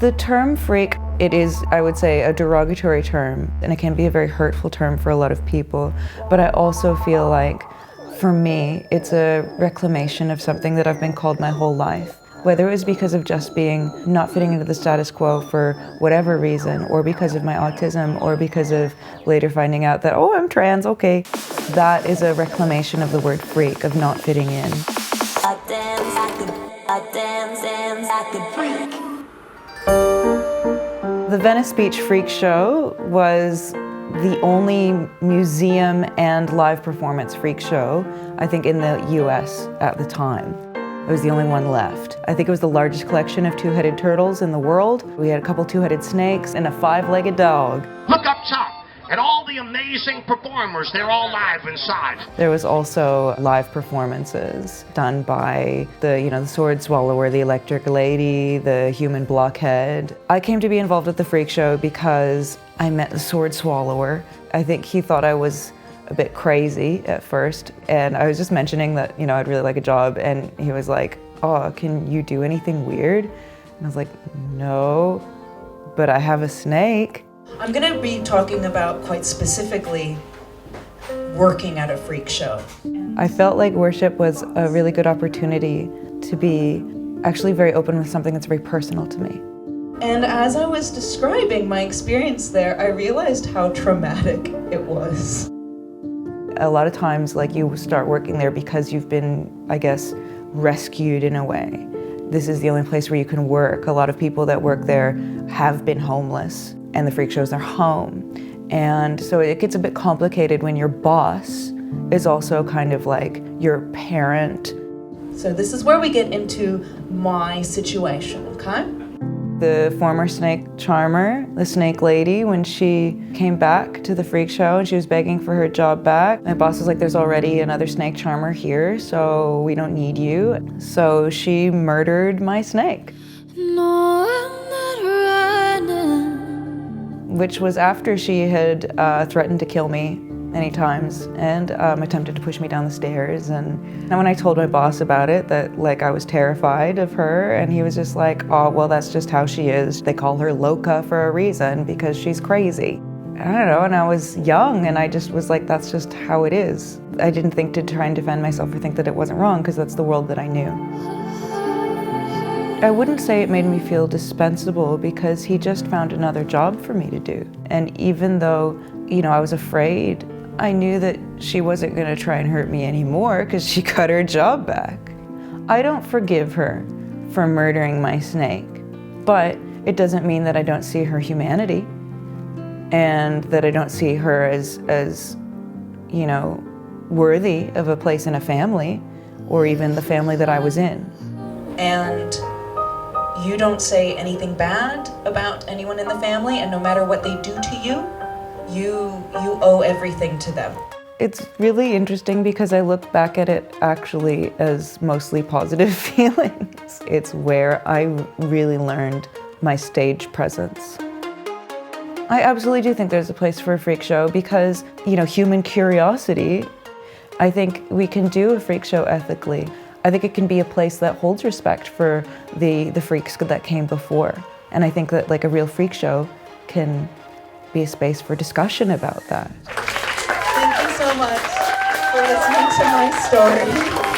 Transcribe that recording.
The term freak, it is, I would say, a derogatory term, and it can be a very hurtful term for a lot of people. But I also feel like, for me, it's a reclamation of something that I've been called my whole life. Whether it was because of just being not fitting into the status quo for whatever reason, or because of my autism, or because of later finding out that, oh, I'm trans, okay. That is a reclamation of the word freak, of not fitting in. The Venice Beach Freak Show was the only museum and live performance freak show, I think, in the US at the time. It was the only one left. I think it was the largest collection of two-headed turtles in the world. We had a couple two-headed snakes and a five-legged dog. Look up top at all the amazing performers. They're all live inside. There was also live performances done by the sword swallower, the electric lady, the human blockhead. I came to be involved with the freak show because I met the sword swallower. I think he thought I was a bit crazy at first, and I was just mentioning that, I'd really like a job, and he was like, oh, can you do anything weird? And I was like, no, but I have a snake. I'm gonna be talking about, quite specifically, working at a freak show. I felt like worship was a really good opportunity to be actually very open with something that's very personal to me. And as I was describing my experience there, I realized how traumatic it was. A lot of times, you start working there because you've been, I guess, rescued in a way. This is the only place where you can work. A lot of people that work there have been homeless, and the freak show's their home. And so it gets a bit complicated when your boss is also kind of like your parent. So this is where we get into my situation, okay? The former snake charmer, the snake lady, when she came back to the freak show and she was begging for her job back, my boss was like, there's already another snake charmer here, so we don't need you. So she murdered my snake. No, I'm not running. Which was after she had threatened to kill me many times and attempted to push me down the stairs. And when I told my boss about it, that I was terrified of her, and he was just like, oh, well, that's just how she is. They call her loca for a reason, because she's crazy. I don't know, and I was young, and I just was like, that's just how it is. I didn't think to try and defend myself or think that it wasn't wrong, because that's the world that I knew. I wouldn't say it made me feel dispensable, because he just found another job for me to do. And even though, I was afraid, I knew that she wasn't going to try and hurt me anymore because she got her job back. I don't forgive her for murdering my snake, but it doesn't mean that I don't see her humanity and that I don't see her as worthy of a place in a family, or even the family that I was in. And you don't say anything bad about anyone in the family, and no matter what they do to you, you owe everything to them. It's really interesting because I look back at it actually as mostly positive feelings. It's where I really learned my stage presence. I absolutely do think there's a place for a freak show because, human curiosity, I think we can do a freak show ethically. I think it can be a place that holds respect for the freaks that came before. And I think that a real freak show can be a space for discussion about that. Thank you so much for listening to my story.